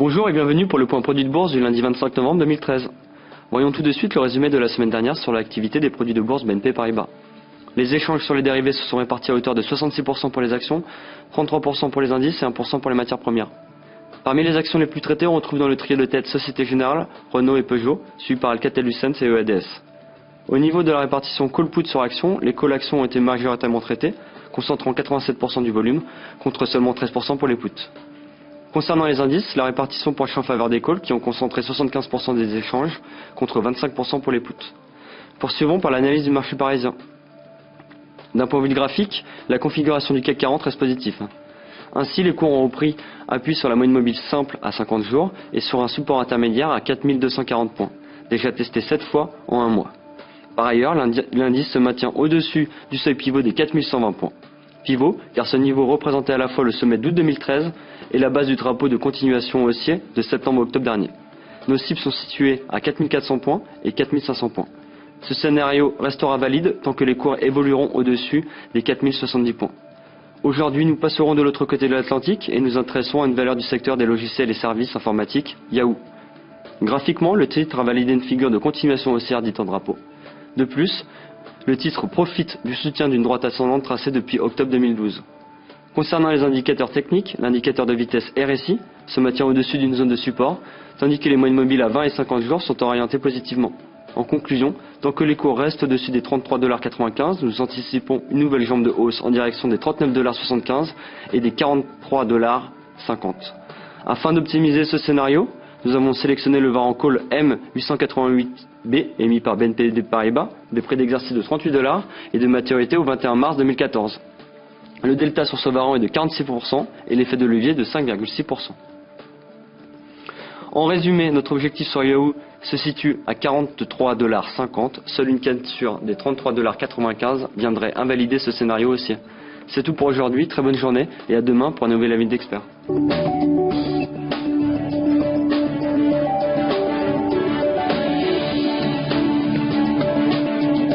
Bonjour et bienvenue pour le point produit de bourse du lundi 25 novembre 2013. Voyons tout de suite le résumé de la semaine dernière sur l'activité des produits de bourse BNP Paribas. Les échanges sur les dérivés se sont répartis à hauteur de 66% pour les actions, 33% pour les indices et 1% pour les matières premières. Parmi les actions les plus traitées, on retrouve dans le trio de tête Société Générale, Renault et Peugeot, suivi par Alcatel-Lucent et EADS. Au niveau de la répartition call-put sur actions, les call actions ont été majoritairement traitées, concentrant 87% du volume, contre seulement 13% pour les puts. Concernant les indices, la répartition penche en faveur des calls qui ont concentré 75% des échanges, contre 25% pour les puts. Poursuivons par l'analyse du marché parisien. D'un point de vue graphique, la configuration du CAC 40 reste positive. Ainsi, les cours ont repris appui sur la moyenne mobile simple à 50 jours et sur un support intermédiaire à 4240 points, déjà testé 7 fois en un mois. Par ailleurs, l'indice se maintient au-dessus du seuil pivot des 4120 points. Pivot, car ce niveau représentait à la fois le sommet d'août 2013 et la base du drapeau de continuation haussier de septembre-octobre dernier. Nos cibles sont situées à 4400 points et 4500 points. Ce scénario restera valide tant que les cours évolueront au-dessus des 4070 points. Aujourd'hui, nous passerons de l'autre côté de l'Atlantique et nous intéresserons à une valeur du secteur des logiciels et services informatiques, Yahoo. Graphiquement, le titre a validé une figure de continuation haussière dite en drapeau. De plus, le titre profite du soutien d'une droite ascendante tracée depuis octobre 2012. Concernant les indicateurs techniques, l'indicateur de vitesse RSI se maintient au-dessus d'une zone de support, tandis que les moyennes mobiles à 20 et 50 jours sont orientées positivement. En conclusion, tant que les cours restent au-dessus des 33,95 $, nous anticipons une nouvelle jambe de hausse en direction des 39,75 $ et des 43,50 $. Afin d'optimiser ce scénario, nous avons sélectionné le variant call M888B émis par BNP Paribas, de prix d'exercice de 38 $ et de maturité au 21 mars 2014. Le delta sur ce variant est de 46% et l'effet de levier de 5,6%. En résumé, notre objectif sur Yahoo se situe à 43,50 $. Seule une cassure des 33,95 $ viendrait invalider ce scénario haussier. C'est tout pour aujourd'hui, très bonne journée et à demain pour un nouvel avis d'expert.